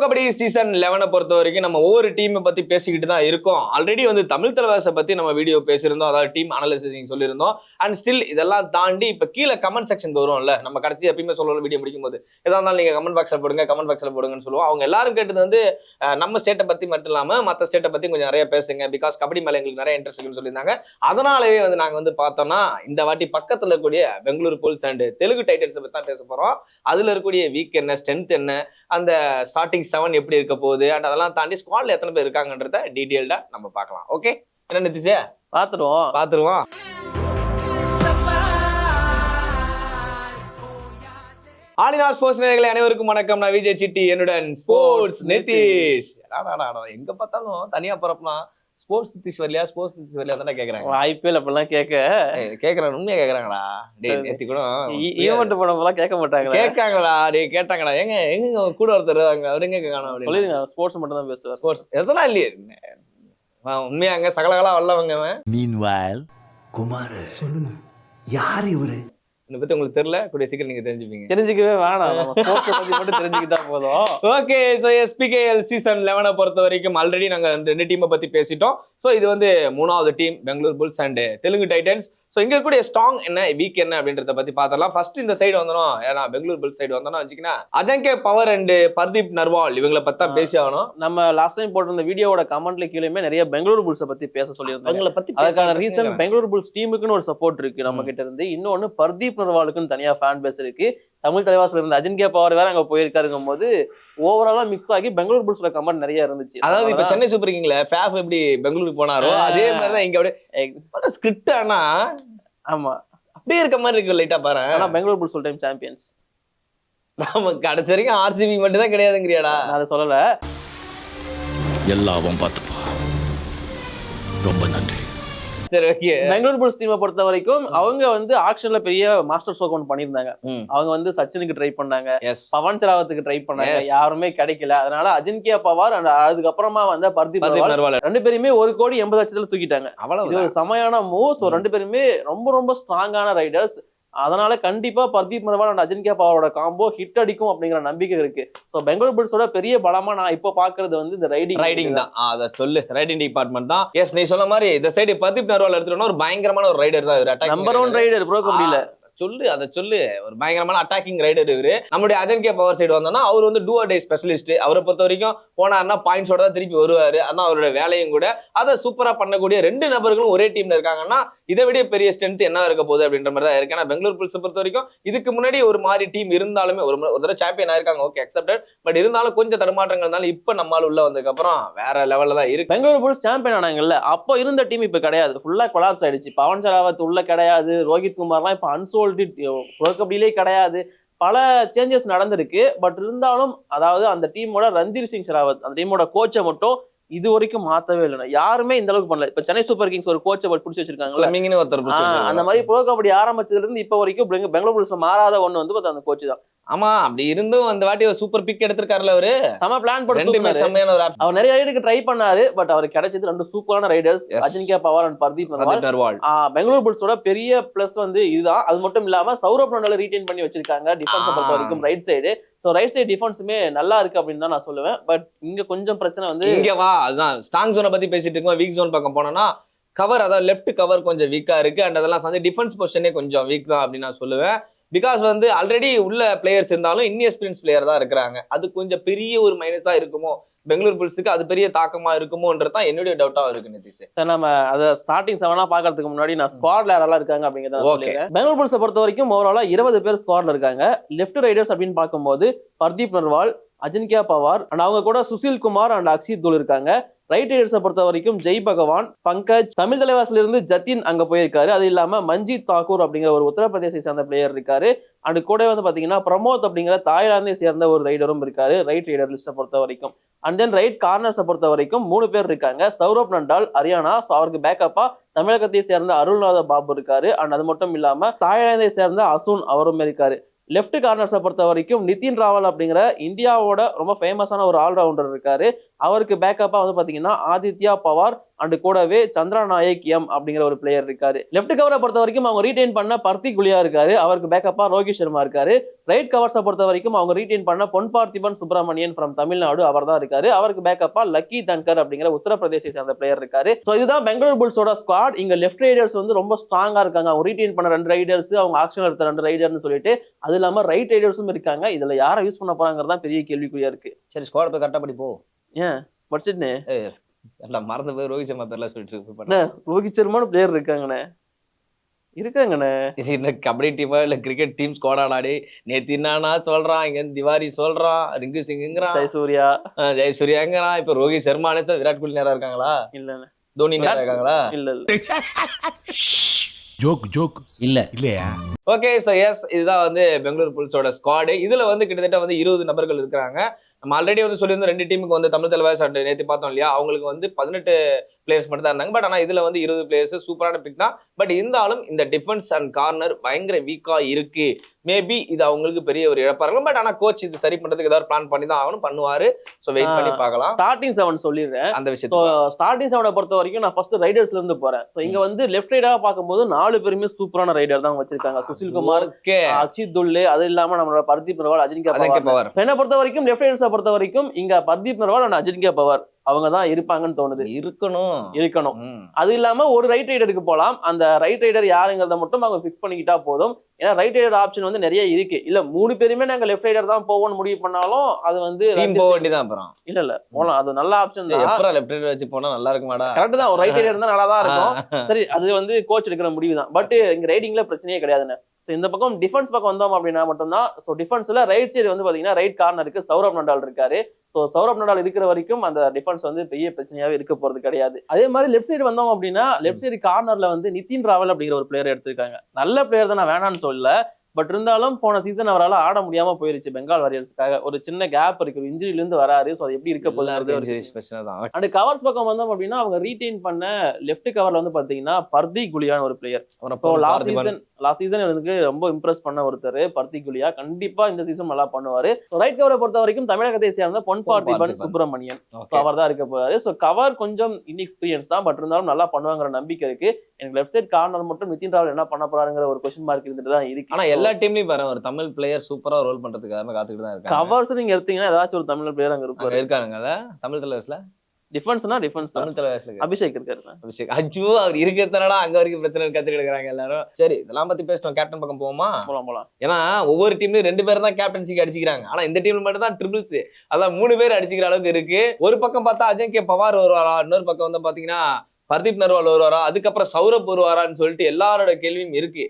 Kabaddi season 11 பொறுத்த வரைக்கும் நம்ம ஒவ்வொரு டீமை பத்தி பேசிக்கிட்டு தான் இருக்கோம். ஆல்ரெடி வந்து தமிழ் தலைவாசை பத்தி நம்ம வீடியோ பேசியிருந்தோம், அதாவது டீம் அனாலிசிஸ் சொல்லியிருந்தோம். அண்ட் ஸ்டில் இதெல்லாம் தாண்டி இப்ப கீழே கமெண்ட் செக்ஷன் வரும்ல, நம்ம கடைசி எப்பயுமே சொல்லுவோம் வீடியோ முடிக்கும் போது, எதா இருந்தாலும் நீங்க கமெண்ட் பாக்ஸ்ல போடுங்கன்னு சொல்லுவோம். அவங்க எல்லாரும் கேட்டது வந்து நம்ம ஸ்டேட்டை பத்தி மட்டும் இல்லாம மற்ற ஸ்டேட்டை பத்தி கொஞ்சம் நிறைய பேசுங்க, பிகாஸ் கபடி மேல எங்களுக்கு நிறைய இன்ட்ரெஸ்ட் இருக்குன்னு சொல்லியிருந்தாங்க. அதனாலவே வந்து நாங்க வந்து பார்த்தோம்னா இந்த வாட்டி பக்கத்துல இருக்கக்கூடிய Bengaluru Bulls and Telugu Titans பத்தி தான் பேச போறோம். அதுல இருக்கக்கூடிய வீக் என்ன, ஸ்ட்ரென்த் என்ன, அந்த ஸ்டார்டிங் 7 எப்படி இருக்க போகுது அண்ட் அதெல்லாம் தாண்டி ஸ்குவாட்ல எத்தனை பேர் இருக்காங்கன்றத டீடைல்டா நம்ம பார்க்கலாம். ஓகே, என்ன நிதிஷே பாத்துருவோம். ஆலினா ஸ்போர்ட்ஸ் நேயர்களே அனைவருக்கும் வணக்கம். நான் விஜய் சிட்டி, என்னுடன் ஸ்போர்ட்ஸ் நிதிஷ். எங்க பார்த்தாலும் தனியா பரப்பலாம். ஸ்போர்ட்ஸ் நிதிஷ் வரலையா தானே கேக்குறாங்க. ஐபிஎல் அப்படிலாம் கேக்குறாங்க, உண்மையா கேக்குறாங்களா? நேத்தி கூட ஈவென்ட் போனப்பெல்லாம் கேட்க மாட்டாங்க. கேட்காங்களா? கேட்டாங்களா? எங்க கூட ஒருத்தர் அவரு எங்க காணோம்? சொல்லிருங்க, ஸ்போர்ட்ஸ் மட்டும் தான் பேசுவார். ஸ்போர்ட்ஸ் எதெல்லாம் இல்லையே, உண்மையாங்க சகலகலா வல்லவங்க. மீன்வாயில் குமார் சொல்லுங்க, யார் இவரு? இதை பத்தி உங்களுக்கு தெரியல, கூடிய சீக்கிரம் நீங்க தெரிஞ்சுக்கவே வேணாம், மட்டும் தெரிஞ்சுக்கிட்டா போதும். ஓகே, சோ எஸ்பிகேஎல் சீசன் 11 பொறுத்த வரைக்கும் ஆல்ரெடி நாங்க 2 டீமை பத்தி பேசிட்டோம். சோ இது வந்து 3வது team Bengaluru Bulls and Telugu Titans. So இங்க இருக்கக்கூடிய ஸ்ட்ராங் என்ன, வீக் என்ன அப்படின்றத பத்தி பார்த்தலாம். ஃபர்ஸ்ட் இந்த சைடு வந்தோம், ஏன்னா பெங்களூர் புல்ஸ் சைடு வந்தோம்னா வச்சுக்கினா அஜங்கே பவர் அண்ட் பர்தீப் நர்வால் இவங்களை பத்தி தான் பேசி ஆகணும். நம்ம லாஸ்ட் டைம் போட்டிருந்த வீடியோட கமெண்ட்ல கீழே நிறைய பெங்களூர் புல்ஸை பத்தி பேச சொல்லியிருந்தாங்க. அதுக்கான ரீசன் பெங்களூர் புல்ஸ் டீமுக்குன்னு ஒரு சப்போர்ட் இருக்கு நம்ம கிட்ட இருந்து. இன்னொன்னு பர்தீப் நர்வாலுக்குன்னு தனியா ஃபேன் பேஸ் இருக்கு. தமிழ் தலைவாசல இருந்த அஜின்கே பவர் வேற அங்க போயிருக்காருங்கும் போது ஓவராலா மிக்ஸ் ஆகி பெங்களூர் புல்ஸ்ல கமெண்ட் நிறைய இருந்துச்சு. அதாவது இப்ப சென்னை சூப்பர் கிங்ல ஃபேஃப் எப்படி பெங்களூருக்கு போனாரோ அதே மாதிரிதான் இங்க அப்படியே ஸ்கிரிப்ட். ஆனா ஆமா, அப்படியே இருக்க மாதிரி இருக்கு லைட்டா பாரு. ஆனா பெங்களூர் புல்ஸ் டைம் சாம்பியன்ஸ். நாம கடைசி வரைக்கும் ஆர்சிபி மட்டும் தான் கிடையாதுங்கிறியாடா? நான் அதை சொல்லல, எல்லாவும் பார்த்துப்பா. ரொம்ப நன்றி. சரி, ஓகே. பெங்களூர் புல்ஸ் டீமை பொறுத்த வரைக்கும் அவங்க வந்து ஆக்ஷன்ல பெரிய மாஸ்டர் ஸ்ட்ரோக் ஒன்று பண்ணியிருந்தாங்க. அவங்க வந்து சச்சினுக்கு ட்ரை பண்ணாங்க, பவன் சராவத்துக்கு ட்ரை பண்ணாங்க, யாருமே கிடைக்கல. அதனால அஜின்கே பவார் அதுக்கப்புறமா வந்த பர்தீப் நர்வால் 2 பேருமே 1,80,00,000 தூக்கிட்டாங்க. இது ஒரு செமையான மூவ். ஸோ 2 பேருமே ரொம்ப ரொம்ப ஸ்ட்ராங்கான ரைடர்ஸ். அதனால கண்டிப்பா பர்தீப் நர்வால் அண்ட் அஜின்கே பவாரோட காம்போ ஹிட் அடிக்கும் அப்படிங்கிற நம்பிக்கை இருக்கு. சோ பெங்களூர் புல்ஸோட பெரிய பலமா நான் இப்போ பாக்குறது வந்து இந்த ரைடிங் தான். அத சொல்லு, ரைடிங் டிபார்ட்மெண்ட் தான். எஸ், நீ சொன்ன மாதிரி இந்த சைடு பர்தீப் நர்வால் எடுத்துட்டோம்னா ஒரு பயங்கரமான ஒரு ரைடர் தான். நம்பர் 1 ரைடர் ப்ரோ கபடியில. சொல்லு ஒரு பயங்கரமான அட்டாக்கிங் ரைடர் இவரு. நம்மளுடைய அஜன்கே பவர் சைடு வந்தோம்னா அவர் வந்து டூ ஆர் டை ஸ்பெஷலிஸ்ட். அவரை பொறுத்த வரைக்கும் போனார்னா பாயிண்ட்ஸோட தான் திருப்பி வருவாரு. அதான் அவரோட வேலையும் கூட. அதை சூப்பரா பண்ணக்கூடிய 2 நபர்களும் ஒரே டீம்ல இருக்காங்கன்னா இதை விட பெரிய ஸ்ட்ரென்த் என்ன இருக்க போகுது அப்படின்ற மாதிரி தான் இருக்கு. ஏன்னா பெங்களூர் புல்ஸ் பொறுத்த வரைக்கும் இதுக்கு முன்னாடி ஒரு மாதிரி டீம் இருந்தாலுமே ஒரு தடவை சாம்பியன் ஆயிருக்காங்க, ஓகே அக்செப்டட். பட் இருந்தாலும் கொஞ்சம் தடுமாற்றங்கள் இருந்தாலும் இப்ப நம்மால் உள்ள வந்ததுக்கு அப்புறம் வேற லெவல்ல தான் இருக்கு. பெங்களூர் புல்ஸ் சாம்பியன் ஆனாங்கல்ல, அப்போ இருந்த டீம் இப்ப கிடையாது, ஃபுல்லா கொலாப்ஸ் ஆயிடுச்சு. பவன் சராவத் உள்ள கிடையாது, ரோஹித் குமார்லாம் இப்ப அன்சோல்டு கபடியிலே கிடையாது. பல சேஞ்சஸ் நடந்திருக்கு. பட் இருந்தாலும் அதாவது அந்த டீமோட ரந்தீர் சிங் ஷெராவத், அந்த டீமோட கோச்சை மட்டும் இது வரைக்கும் மாத்தவே இல்லை. யாருமே இந்த அளவுக்கு பண்ணல. இப்ப சென்னை சூப்பர் கிங்ஸ் ஒரு கோச்சை பிடிச்சி வச்சிருக்காங்கல்ல, அந்த மாதிரி ப்ரோ கபடி ஆரம்பிச்சதுல இருந்து இப்ப வரைக்கும் பெங்களூர் புல்ஸ் மாறாத ஒண்ணு வந்து அந்த கோச் தான். ஆமா, அப்படி இருந்தும் அந்த வாட்டி ஒரு சூப்பர் பிக் எடுத்திருக்காருல அவரு. சம பிளான் போட்டு அவர் நிறைய ரைடுக்கு ட்ரை பண்ணாரு. பட் அவருக்கு கிடைச்சது 2 சூப்பரான ரைடர்ஸ், அஜின்கே பவார் அண்ட் பர்தீப் நர்வால். பெங்களூர் புல்ஸோட பெரிய பிளஸ் வந்து இதுதான். அது மட்டும் இல்லாம சௌரப் நண்டால ரீடைன் பண்ணி வச்சிருக்காங்க டிஃபென்ஸ் பொறுத்த வரைக்கும் right side. So right side டிஃபென்ஸுமே நல்லா இருக்கு அப்படின்னு தான் நான் சொல்லுவேன். பட் இங்க கொஞ்சம் பிரச்சனை வந்து இங்க வா, அதுதான் ஸ்ட்ராங் ஜோனை பத்தி பேசிட்டு இருக்கோம். வீக் ஜோன் பக்கம் போனோம்னா கவர், அதாவது லெஃப்ட் கவர் கொஞ்சம் வீக்கா இருக்கு. அண்ட் அதெல்லாம் வந்து டிஃபென்ஸ் பொசிஷனே கொஞ்சம் வீக் தான் அப்படின்னு நான் சொல்லுவேன். பிகாஸ் வந்து ஆல்ரெடி உள்ள பிளேயர்ஸ் இருந்தாலும் இன்எக்ஸ்பீரியன்ஸ் பிளேயர் தான் இருக்கிறாங்க. அது கொஞ்சம் பெரிய ஒரு மைனஸா இருக்குமோ பெங்களூர் புல்ஸுக்கு, அது பெரிய தாக்கமா இருக்குமோன்றதான் என்னுடைய டவுட்டா இருக்கு நிதிஷ். சார், நம்ம அதை ஸ்டார்டிங் 7 பாக்குறதுக்கு முன்னாடி நான் ஸ்குவாட்ல யாரெல்லாம் இருக்காங்க அப்படிங்கிறத சொல்லிடுறேன். பெங்களூர் புல்ஸை பொறுத்த வரைக்கும் ஓவராலா 20 பேர் ஸ்குவாட்ல இருக்காங்க. லெஃப்ட் ரைடர்ஸ் அப்படின்னு பார்க்கும்போது பர்தீப் நர்வால், அஜின்கே பவார் அண்ட் அவங்க கூட சுசில் குமார் அண்ட் அக்ஷித் தூல் இருக்காங்க. ரைட் ரைடர்ஸை பொறுத்த வரைக்கும் ஜெய் பகவான், பங்கஜ், தமிழ் தலைவாசில இருந்து ஜத்தின் அங்க போயிருக்காரு. அது இல்லாம மஞ்சித் தாக்கூர் அப்படிங்கிற ஒரு உத்தரப்பிரதேசை சேர்ந்த பிளேயர் இருக்காரு. அண்ட் கூட வந்து பாத்தீங்கன்னா பிரமோத் அப்படிங்கிற தாய்லாந்தை சேர்ந்த ஒரு ரைடரும் இருக்காரு ரைட் ரைடர் லிஸ்ட்டை பொறுத்த வரைக்கும். அண்ட் தென் ரைட் கார்னர்ஸை பொறுத்த வரைக்கும் 3 பேர் இருக்காங்க. சௌரப் நண்டால் ஹரியானா, அவருக்கு பேக்கப்பா தமிழகத்தை சேர்ந்த அருள்நாத பாபு இருக்காரு. அண்ட் அது மட்டும் இல்லாம தாய்லாந்தை சேர்ந்த அசுன் அவரும் இருக்காரு. லெஃப்ட் கார்னர்ஸை பொறுத்த வரைக்கும் நிதின் ராவல் அப்படிங்கிற இந்தியாவோட ரொம்ப ஃபேமஸான ஒரு ஆல்ரவுண்டர் இருக்காரு. அவருக்கு பேக்கப்பா வந்து பாத்தீங்கன்னா ஆதித்யா பவார், அண்ட் கூடவே சந்திரா நாயக் அப்படிங்கிற ஒரு பிளேயர் இருக்காரு. லெஃப்ட் கவரை பொறுத்த வரைக்கும் அவங்க ரீடைன் பண்ண பர்த்தி குலியா இருக்காரு, அவருக்கு பேக்கப்பா ரோஹித் சர்மா இருக்காரு. ரைட் கவர்ஸை பொறுத்த வரைக்கும் அவங்க ரீடைன் பண்ண பொன் பார்த்திபன் சுப்பிரமணியன் ஃப்ரம் தமிழ்நாடு, அவர் தான் இருக்காரு. அவருக்கு பேக்கப்பா லக்கி தங்கர் அப்படிங்கிற உத்தரப்பிரதேசத்தை சேர்ந்த பிளேயர் இருக்காரு. ஸோ இதுதான் பெங்களூர் புல்ஸோட ஸ்குவாட். இங்க லெஃப்ட் ரைடர்ஸ் வந்து ரொம்ப ஸ்ட்ராங்கா இருக்காங்க. அவங்க ரீடைன் பண்ண 2 ரைடர்ஸ், அவங்க ஆக்ஷன் எடுத்த 2 ரைடர்னு சொல்லிட்டு, அது இல்லாம ரைட் ரைடர்ஸும் இருக்காங்க. இதுல யாரை யூஸ் பண்ண போறாங்கிறது தான் பெரிய கேள்விக்குறியா இருக்கு. சரி, ஸ்குவாட் போய் கரெக்டா படி போ. ஏன் படிச்சுட்டு எல்லாம் மறந்து போய் ரோஹித் சர்மா பேர்லாம் சொல்லிட்டு இருக்கு. ரோஹித் சர்மான்னு பிளேயர் இருக்காங்கண்ணே. என்ன கபடி டீமா இல்ல கிரிக்கெட் டீம் ஸ்குவாடாடி? நேத்து என்னன்னா சொல்றான், இங்க திவாரி சொல்றான், ரிங்கு சிங்கிறான், ஜெயசூர்யாங்கிறான், இப்ப ரோஹித் சர்மானே விராட் கோலி நேரம் இருக்காங்களா? இல்ல தோனி நேரம் இருக்காங்களா? இல்ல ஜோக் இல்லையா? ஓகே, சோ எஸ், இதுதான் வந்து பெங்களூர் புல்ஸோட ஸ்குவாடு. இதுல வந்து கிட்டத்தட்ட வந்து 20 நபர்கள் இருக்காங்க. நம்ம ஆல்ரெடி வந்து சொல்லியிருந்தோம் 2 டீமுக்கு வந்து தமிழ் தலைவாஸ் நேற்று பார்த்தோம் இல்லையா, அவங்களுக்கு வந்து 18 பிளேயர்ஸ் மட்டும் தான் இருந்தாங்க. பட் ஆனால் இதுல வந்து 20 பிளேயர்ஸ் சூப்பரான பிக் தான். பட் இருந்தாலும் இந்த டிஃபென்ஸ் அண்ட் கார்னர் பயங்கர வீக்கா இருக்கு. மேபி இது அவங்களுக்கு பெரிய ஒரு இழப்பா இருக்கும். பட் ஆனா கோச் இது சரி பண்றதுக்கு ஏதாவது பிளான் பண்ணி தான் ஆகணும், பண்ணுவாரு. ஸோ வெயிட் பண்ணி பார்க்கலாம். ஸ்டார்டிங் 7 சொல்லிடுறேன் அந்த விஷயத்தை. ஸ்டார்டிங் 7 பொறுத்த வரைக்கும் நான் ஃபர்ஸ்ட் ரைடர்ஸ்ல இருந்து போறேன். ஸோ இங்க வந்து லெஃப்ட் ரைடரா பார்க்கும்போது 4 பேருமே சூப்பரான ரைடர் தான் வச்சிருக்காங்க. சுசில் குமார், அக்ஷித் துல்லே, அது இல்லாம நம்மளோட பர்தீப் நர்வால், அஜின்கியா பவர். என்னை பொறுத்த வரைக்கும் லெஃப்ட் ரைடர்ஸை பொறுத்த வரைக்கும் இங்க பர்தீப் நர்வால் அண்ட் அஜின்கியா பவர் அவங்க தான் இருப்பாங்கன்னு தோணுது. இருக்கணும். அது இல்லாம ஒரு ரைட் ரைடருக்கு போலாம். அந்த ரைட் ரைடர் யாருங்கிறத மட்டும் அவங்க பிக்ஸ் பண்ணிக்கிட்டா போதும். ஏன்னா ரைட் ரைடர் ஆப்ஷன் வந்து நிறைய இருக்கு. இல்ல 3 பேருமே நாங்க லெஃப்ட் ரைடர் தான் போவோம்னு முடிவு பண்ணாலும் அது வந்து போக வேண்டியதான். அப்புறம் இல்ல போலாம், அது நல்ல ஆப்ஷன் தான். எப்பறம் லெஃப்ட் ரைடர் வச்சு போனா நல்லா இருக்குமாடா? கரெக்ட் தான், ஒரு ரைட் ரைடர் இருந்தா நல்லா தான் இருக்கும். சரி, அது வந்து கோச் எடுக்கிற முடிவு தான். பட் இங்க ரைடிங்ல பிரச்சனையே கிடையாதுன்னு. இந்த பக்கம் டிஃபென்ஸ் பக்கம் வந்தோம் அப்படின்னா மட்டும்தான். ஸோ டிஃபென்ஸ்ல ரைட் சைடு வந்து பாத்தீங்கன்னா ரைட் கார்னருக்கு சௌரப் நடால் இருக்காரு. ஸோ சௌரப் நடால் இருக்கிற வரைக்கும் அந்த டிஃபென்ஸ் வந்து பெரிய பிரச்சனையாவே இருக்க போறது கிடையாது. அதே மாதிரி லெஃப்ட் சைடு வந்தோம் அப்படின்னா லெஃப்ட் சைடு கார்னர்ல வந்து நிதின் ராவல் அப்படிங்கிற ஒரு பிளேயர் எடுத்திருக்காங்க. நல்ல பிளேயர் தான், நான் வேணான்னு சொல்லல. பட் இருந்தாலும் போன சீசன் அவரால் ஆட முடியாம போயிருச்சு பெங்கால் வாரியர்ஸ்க்காக. ஒரு சின்ன கேப் இருக்கு, இன்ஜுரியில இருந்து வராரு. ஸோ அது எப்படி இருக்க போகுது. அண்ட் கவர்ஸ் பக்கம் வந்தோம் அப்படின்னா அவங்க ரீடைன் பண்ண லெஃப்ட் கவர்ல வந்து பாத்தீங்கன்னா பர்தி குலியான ஒரு பிளேயர். லாஸ்ட் சீசன் எனக்கு ரொம்ப இம்ப்ரெஸ் பண்ண ஒருத்தர் பர்தி குலியா. கண்டிப்பா இந்த சீசன் நல்லா பண்ணுவாரு. ரைட் கவரை பொறுத்த வரைக்கும் தமிழகத்தை சேர்ந்த பொன் பார்த்திபன் சுப்பிரமணியன் அவர் தான் இருக்க போறாரு. ஸோ கவர் கொஞ்சம் இன்எக்ஸ்பீரியன்ஸ் தான், பட் இருந்தாலும் நல்லா பண்ணுவாங்கிற நம்பிக்கை இருக்கு. எனக்கு லெஃப்ட் சைட் கார்னர் மட்டும் நிதின் ராவல் என்ன பண்ண போறாங்கிற ஒரு கொஸ்டின் மார்க் இருந்துட்டு தான் இருக்கு. ஆனா எல்லா டீம்லயும் பாருங்க ஒரு தமிழ் பிளேயர் சூப்பரா ரோல் பண்றதுக்காக காத்துக்கிட்டு தான் இருக்காங்க. கவர்ஸ் நீங்க எடுத்தீங்கன்னா ஏதாச்சும் ஒரு தமிழ் பிளேயர் அங்க இருக்காங்க. தமிழ் தலைவர்ஸ்ல டிஃபென்ஸ்னா டிஃபென்ஸ் தமிழ் தலைவர்ஸ்ல அபிஷேக் இருக்காரு. அபிஷேக் அஜ்ஜோ அவர் இருக்கிறதுனால அங்க வரைக்கும் பிரச்சனை கத்துக்கிட்டு இருக்காங்க எல்லாரும். சரி, இதெல்லாம் பத்தி பேசணும். கேப்டன் பக்கம் போவோமா? போலாம். ஏன்னா ஒவ்வொரு டீம்லயும் 2 பேர் தான் கேப்டன்சிக்கு அடிச்சுக்கிறாங்க. ஆனா இந்த டீம்ல மட்டும் தான் ட்ரிபிள்ஸ், அதான் 3 பேர் அடிச்சுக்கிற அளவுக்கு இருக்கு. ஒரு பக்கம் பார்த்தா அஜின்கியா பவார் வருவாரா, இன்னொரு பக்கம் வந்து பாத்தீங்கன்னா பர்தீப் நர்வால் வருவாரா, அதுக்கப்புறம் சௌரப் வருவாரான்னு சொல்லிட்டு எல்லாரோட கேள்வியும் இருக்கு.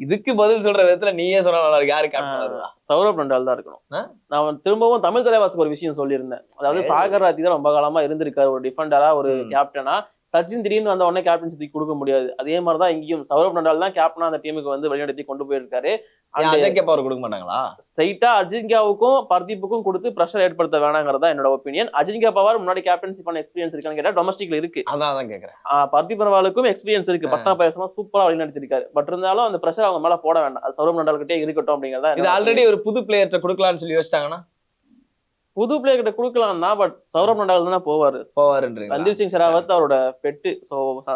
இதுக்கு பதில் சொல்ற விதத்துல நீயே சொன்னா நல்லா இருக்கு. யாரு கேப்டன் வருவா? சௌரப் நடால் தான் இருக்கணும். நான் திரும்பவும் தமிழ் தலைவாசுக்கு ஒரு விஷயம் சொல்லியிருந்தேன். அதாவது சாகர் ராத்தி தான் ரொம்ப காலமா இருந்திருக்காரு ஒரு டிஃபெண்டரா, ஒரு கேப்டனா. சச்சின் திடீர்னு வந்த உடனே கேப்டன்சி கொடுக்க முடியாது. அதே மாதிரிதான் இங்கேயும் சௌரப் நடால் தான் கேப்டனா அந்த டீமுக்கு வந்து வழிநடத்தி கொண்டு போயிருக்காரு. அஜின்கியா பவர் கொடுக்க மாட்டாங்களா? ஸ்ட்ரைட்டா அஜின்கியாவுக்கும் பர்தீப்புக்கும் கொடுத்து பிரஷர் ஏற்படுத்த வேணாங்கிறதா என்னோட ஒப்பீனியன். அஜின்கியா பவர் முன்னாடி கேப்டன்சி பண்ண எக்ஸ்பீரியன்ஸ் இருக்கான்னு கேட்டா டொமஸ்டிக்ல இருக்கு. அதான் கேட்கறேன். பர்தீப் நர்வாலுக்கும் எக்ஸ்பீரியன்ஸ் இருக்கு, பட்டா பயசமா சூப்பரா வழிநடத்தி இருக்காரு. பட் இருந்தாலும் அந்த பிரஷர் அவங்க மேல போட வேண்டாம், அது சௌரப் நடால் கிட்டே இருக்கட்டும் அப்படிங்கிறதா. இது ஆல்ரெடி ஒரு புது பிளேயர்ட்ட கொடுக்கலாம்னு சொல்லி யோசிச்சாங்கன்னா புது பிளேயர் கிட்ட கொடுக்கலாம்னா, பட் சௌரப் நடால் தானே போவாருன்றீங்க. ரந்தீப் சிங் ஷெராவத் அவரோட பெட்டு. சோ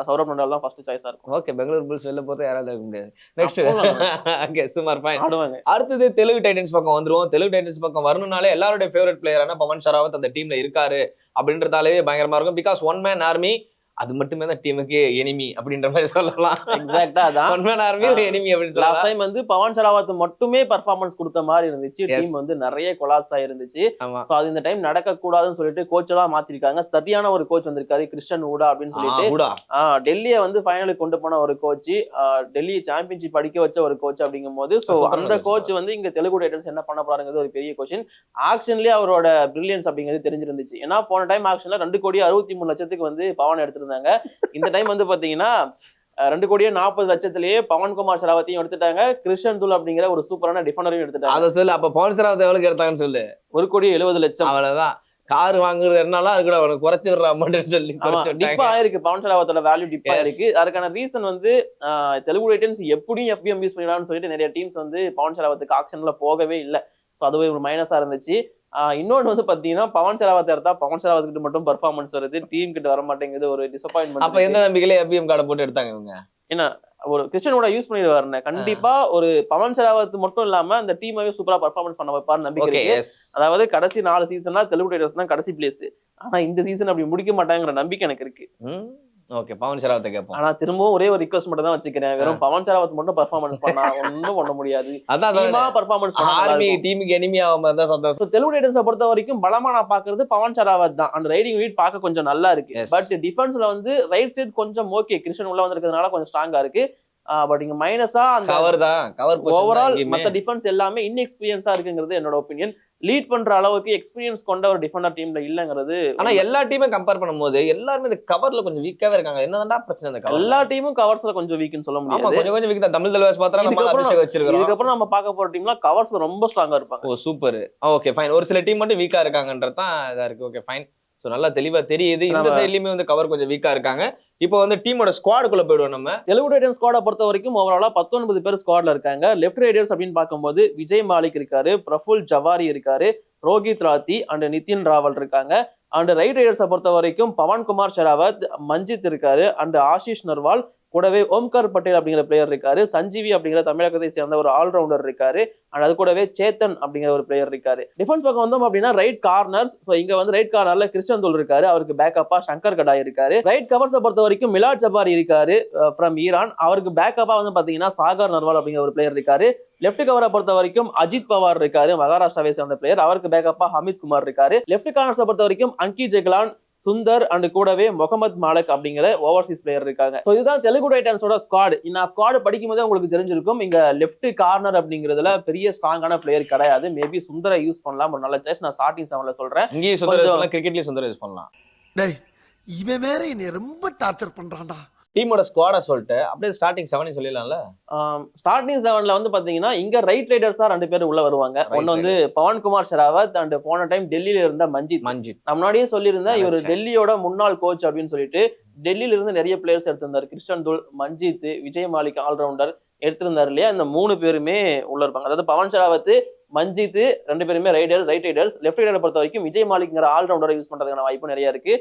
சௌரப் நடால் தான் ஃபர்ஸ்ட் சாய்ஸா இருக்கும். ஓகே, பெங்களூர் புல்ஸ் வெளில போறது யாராவது இருக்க முடியாது. நெக்ஸ்ட் ஓகே, சுமார் ஃபைன் ஆடுவாங்க. அடுத்தது தெலுங்கு டைட்டன்ஸ் பக்கம் வந்துருவோம். தெலுங்கு டைட்டன்ஸ் பக்கம் வரணும்னாலே எல்லாரோட ஃபேவரட் பிளேயரான பவன் ஷெராவத் அந்த டீம்ல இருக்காரு அப்படின்றதாலே பயங்கரமா இருக்கும். பிகாஸ் ஒன் மேன் ஆர்மி, அது மட்டுமே தான் டீமுக்கு எனிமி அப்படின்ற மாதிரி சொல்லலாம். எக்ஸாக்ட்டா அதான் ஒன் மேன் ஆர்மி ஒரு எனிமி அப்படின்னு சொல்லலாம். லாஸ்ட் டைம் வந்து பவன் ஷெராவத் மட்டுமே பெர்ஃபார்மன்ஸ் கொடுத்த மாதிரி இருந்துச்சு. டீம் வந்து நிறைய கொலாப்ஸ் ஆயிருந்துச்சு. சோ அது இந்த டைம் நடக்க கூடாதுன்னு சொல்லிட்டு கோச் எல்லாம் மாத்திருக்காங்க. சரியான ஒரு கோச் வந்திருக்காரு, கிறிஸ்டன் ஊடா அப்படின்னு சொல்லிட்டு. டெல்லியை வந்து ஃபைனலுக்கு கொண்டு போன ஒரு கோச், டெல்லியை சாம்பியன்ஷிப் படிக்க வச்ச ஒரு கோச் அப்படிங்கும் போது சோ அந்த கோச் வந்து இங்க தெலுங்கு டைட்டன்ஸ் என்ன பண்ண போறாங்கிறது ஒரு பெரிய கொஸ்டின். ஆக்ஷன்லயே அவரோட பிரில்லியன்ஸ் அப்படிங்கிறது தெரிஞ்சிருந்துச்சு. ஏன்னா போன டைம் ஆக்ஷன்ல 2,63,00,000 வந்து பவன் எடுத்து இந்த டைம் வந்து பாத்தீங்கன்னா 2,40,00,000 பவன்குமார் ஷெராவத்தையும் எடுத்துட்டாங்க. கிருஷ்ணன் துல் அப்படிங்கிற ஒரு சூப்பரான டிஃபெண்டரையும் எடுத்துட்டாங்க. அதை சொல்லு. அப்ப பவன் ஷெராவத் எவ்வளவு எடுத்தாங்கன்னு சொல்லு. 1,70,00,000. அவ்வளவுதான். கார் வாங்குறது என்னலாம் இருக்கணும், அவனுக்கு குறைச்சு விடுற அமௌண்ட் சொல்லி டிப்பா ஆயிருக்கு. பவன் ஷெராவத்தோட வேல்யூ டிப்பா இருக்கு. அதுக்கான ரீசன் வந்து தெலுங்கு டைட்டன்ஸ் எப்படியும் எஃபிஎம் யூஸ் பண்ணிடலாம்னு சொல்லிட்டு நிறைய டீம்ஸ் வந்து பவன் ஷெராவத்துக்கு ஆக்ஷன்ல போகவே இல்லை. ஸோ அதுவே ஒரு மைனஸா இருந்துச்சு. இன்னொன்னு வந்து பாத்தீங்கன்னா பவன் ஷெராவத் எடுத்தா பவன் ஷெராவத் கிட்ட மட்டும் பெர்ஃபார்மன்ஸ் வருது, டீம் கிட்ட வர மாட்டேங்குது, ஒரு டிசப்பாயின்மெண்ட். அப்ப எந்த நம்பிக்கையில FBM கார்டை போட்டு எடுத்தாங்க இவங்க? ஏன்னா ஒரு கிறிஸ்டியனோட யூஸ் பண்ணிடுவாருன்னு கண்டிப்பா ஒரு பவன் ஷெராவத் மட்டும் இல்லாம அந்த டீமாவே சூப்பரா பெர்ஃபார்மன்ஸ் பண்ண வைப்பாரு நம்பிக்கை ஓகே, இருக்கு. எஸ். அதாவது கடைசி 4 சீசன்ல தெலுங்கு டைட்டன்ஸ் தான் கடைசி பிளேஸ். ஆனா இந்த சீசன் அப்படி முடிக்க மாட்டாங்கிற நம்பிக்கை எனக்கு இருக்கு. ஓகே, பவன் ஷெராவத்தை கேட்போம். ஆனா திரும்பவும் ஒரே ஒரு ரிக்வெஸ்ட் மட்டும் தான் வச்சுக்கிறேன். வெறும் பவன் ஷெராவத் மட்டும் பெர்ஃபார்மன்ஸ் பண்ணா ஒண்ணும் பண்ண முடியாது. அதான் டீமா பெர்ஃபார்மன்ஸ் பண்ணா ஆர்மி டீமுக்கு எனிமி ஆகாம இருந்தா சந்தோஷம். So, தெலுங்கு டைட்டன்ஸை பொறுத்த வரைக்கும் பலமா நான் பாக்குறது பவன் ஷெராவத் தான். அந்த ரைடிங் வீட் பார்க்க கொஞ்சம் நல்லா இருக்கு. Yes. பட் டிஃபென்ஸ்ல வந்து ரைட் சைடு கொஞ்சம் ஓகே, கிறிஸ்டியன் உள்ள வந்திருக்கிறதுனால கொஞ்சம் ஸ்ட்ராங்கா இருக்கு. பட் இங்க மைனஸா அந்த கவர் தான், கவர் ஓவரால் மத்த டிஃபென்ஸ் எல்லாமே இன்எக்ஸ்பீரியன்ஸா இருக்குங்கிறது என்னோட ஒப்பீனியன். லீட் பண்ற அளவுக்கு எக்ஸ்பீரியன்ஸ் கொண்ட ஒரு டிஃபெண்டர் டீம்ல இல்லங்கிறது. ஆனா எல்லா டீமும் கம்பேர் பண்ணும்போது எல்லாருமே இந்த கவர்ல கொஞ்சம் வீக்காவே இருக்காங்க. என்னதான்டா பிரச்சனை இந்த கவர்? எல்லா டீமும் கவர்ஸ்ல கொஞ்சம் வீக்னு சொல்ல ஆமா, முடியாது. கொஞ்சம் கொஞ்சம் வீக் தான். தமிழ் தலைவாஸ் பாத்தா நம்ம அபிஷேக் வச்சிருக்கோம். இதுக்கப்புறம் நம்ம பார்க்க போற டீம்ல கவர்ஸ்ல ரொம்ப ஸ்ட்ராங்கா இருப்பாங்க. ஓ சூப்பர். Okay fine. ஒரு சில டீம் மட்டும் வீக்கா இருக்காங்கன்றது தான் இதா இருக்கு. Okay fine. சோ நல்லா தெளிவா தெரியுது இந்த சைடுலயுமே வந்து கவர் கொஞ்சம் வீக்கா இருக்காங்க. இப்போ வந்து டீமோட ஸ்குவாடுக்குள்ள போயிடுவோம் நம்ம. தெலுங்கு டைட்டன்ஸ் ஸ்குவாடை பொறுத்த வரைக்கும் ஓவராலா 19 பேர் ஸ்குவாட்ல இருக்காங்க. லெஃப்ட் ரைடர்ஸ் அப்படின்னு பார்க்கும்போது விஜய் மாலிக் இருக்காரு, பிரஃபுல் ஜவாரி இருக்காரு, ரோஹித் ராத்தி அண்ட் நிதின் ராவல் இருக்காங்க. அண்ட் ரைட் ரைடர்ஸை பொறுத்த வரைக்கும் பவன்குமார் ஷெராவத், மஞ்சித் இருக்காரு அண்ட் ஆஷிஷ் நர்வால், கூடவே ஓம்கார் பட்டேல் அப்படிங்கிற பிளேயர் இருக்காரு, சஞ்சீவி அப்படிங்கிற தமிழகத்தை சேர்ந்த ஒரு ஆல்ரவுண்டர் இருக்காரு அண்ட் அது கூடவே சேத்தன் அப்படிங்கிற ஒரு பிளேயர் இருக்காரு. டிஃபென்ஸ் பக்கம் வந்தோம் அப்படின்னா ரைட் கார்னர்ஸ். ஸோ இங்க வந்து ரைட் கார்னர்ல கிறிஸ்டியன் தூல் இருக்காரு, அவருக்கு பேக்கப்பா சங்கர் கடாய் இருக்காரு. ரைட் கவர்ஸை பொறுத்த வரைக்கும் மிலாட் ஜபாரி இருக்காரு ஃப்ரம் ஈரான், அவருக்கு பேக்கப்பா வந்து பாத்தீங்கன்னா சாகர் நர்வால் அப்படிங்கிற ஒரு பிளேயர் இருக்காரு. லெப்ட் கவரை பொறுத்த வரைக்கும் அஜித் பவார் இருக்காரு, மகாராஷ்டிராவை சேர்ந்த பிளேயர், அவருக்கு பேக்கப்பா ஹமித் குமார் இருக்காரு. லெப்ட் கார்னர்ஸை பொறுத்த வரைக்கும் அங்கி ஜெகலான், சுந்தர் அண்ட் கூடவே முகமது மாலக் அப்படிங்கிற ஓவர்சீஸ் பிளேயர் இருக்காங்க. ஸோ இதுதான் தெலுங்கு டைட்டன்ஸோட ஸ்குவாட். நான் ஸ்குவாட் படிக்கும் போதே உங்களுக்கு தெரிஞ்சிருக்கும், இங்க லெஃப்ட் கார்னர் அப்படிங்கிறதுல பெரிய ஸ்ட்ராங்கான பிளேயர் கிடையாது. மேபி சுந்தரை யூஸ் பண்ணலாம், ஒரு நல்ல சாய்ஸ். நான் ஸ்டார்டிங் 7ல சொல்றேன். இங்கேயும் சுந்தர் யூஸ் பண்ணலாம், கிரிக்கெட்லயும் சுந்தர் யூஸ் பண்ணலாம். டேய் இவன் வேற என்னை ரொம்ப டார்ச்சர் பண்றான்டா. டீமோட ஸ்குவாட சொல்லிட்டு அப்படியே ஸ்டார்டிங் 7 சொல்லிடலாம்ல. ஸ்டார்டிங் 7ல வந்து பாத்தீங்கன்னா இங்க ரைட் ரைடர்ஸா 2 பேர் உள்ள வருவாங்க. ஒன்னு வந்து பவன்குமார் ஷெராவத் அண்ட் போன டைம் டெல்லியில இருந்த மஞ்சித். நான் முன்னாடியே சொல்லியிருந்தேன், இவர் டெல்லியோட முன்னாள் கோச் அப்படின்னு சொல்லிட்டு. டெல்லியில இருந்து நிறைய பிளேயர்ஸ் எடுத்திருந்தாரு. கிறிஸ்டியன் தூல், மஞ்சித், விஜய் மாலிக் ஆல்ரவுண்டர் எடுத்திருந்தாரு இல்லையா. இந்த 3 பேருமே உள்ள இருப்பாங்க. அதாவது பவன் ஷெராவத், மஞ்சித் 2 பேருமே ரைட் ரைடர்ஸ். லெஃப்ட் ரைடரை பொறுத்த வரைக்கும் விஜய் மாலிக்ங்கிற ஆல்ரவுண்டரை யூஸ் பண்றதுக்கான வாய்ப்பு நிறைய இருக்கு.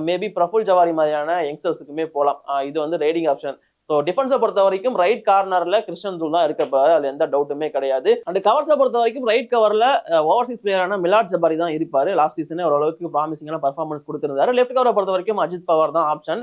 மேபி பிரஃபுல் ஜவாரி மாதிரியான யங்ஸ்டர்ஸுக்குமே போகலாம். இது வந்து ரைடிங் ஆப்ஷன். ஸோ டிஃபென்ஸை பொறுத்த வரைக்கும் ரைட் கார்னர்ல கிறிஸ்டியன் தூல் தான் இருக்கப்ப அதுல எந்த டவுட்டுமே கிடையாது. அண்ட் கவர்ஸை பொறுத்த வரைக்கும் ரைட் கவர்ல ஓவர்சீஸ் பிளேயரான மிலாட் ஜபாரி தான் இருப்பாரு. லாஸ்ட் சீசனே ஓரளவுக்கு ப்ராமிசிங்கான பர்ஃபார்மன்ஸ் கொடுத்திருந்தாரு. லெஃப்ட் கவரை பொறுத்த வரைக்கும் அஜித் பவார் தான் ஆப்ஷன்.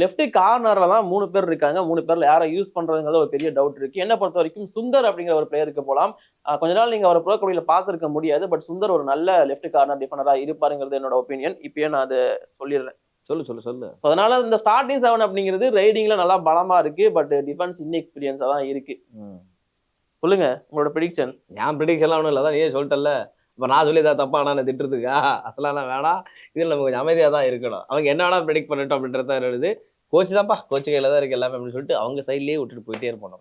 லெஃப்ட் கார்னர்ல தான் 3 பேர் இருக்காங்க. 3 பேர்ல யாரை யூஸ் பண்றதுங்கிறது ஒரு பெரிய டவுட் இருக்கு. என்ன பொறுத்த வரைக்கும் சுந்தர் அப்படிங்கிற ஒரு பிளேயருக்கு போகலாம். கொஞ்ச நாள் நீங்க அவரை ப்ரோ கபடியில பார்த்திருக்க முடியாது. பட் சுந்தர் ஒரு நல்ல லெஃப்ட் கார்னர் டிஃபெண்டரா இருப்பாருங்கிறது என்னோட ஒப்பீனியன். இப்பயே நான் அதை சொல்லிடுறேன். சொல்லு. அதனால இந்த ஸ்டார்டிங் 7 அப்படிங்கிறது ரைடிங்ல நல்லா பலமா இருக்கு. பட் டிஃபென்ஸ் இன்எக்ஸ்பீரியன்ஸா தான் இருக்கு. சொல்லுங்க உங்களோட ப்ரெடிக்ஷன். என் ப்ரெடிக்ஷன்லாம் ஒன்றும் இல்லை, தான் நீயே சொல்லிட்டல. இப்போ நான் சொல்லி ஏதாவது தப்பா நான் திட்டுறதுக்கா? அதெல்லாம் வேணாம். இதில் நம்ம கொஞ்சம் அமைதியாக தான் இருக்கணும். அவங்க என்ன வேணா ப்ரெடிக்ட் பண்ணிட்டோம் அப்படின்றத எழுது. கோச் தான்ப்பா, கோச் கையில் தான் இருக்கு எல்லாமே அப்படின்னு சொல்லிட்டு அவங்க சைட்லேயே விட்டுட்டு போயிட்டே இருப்போம்.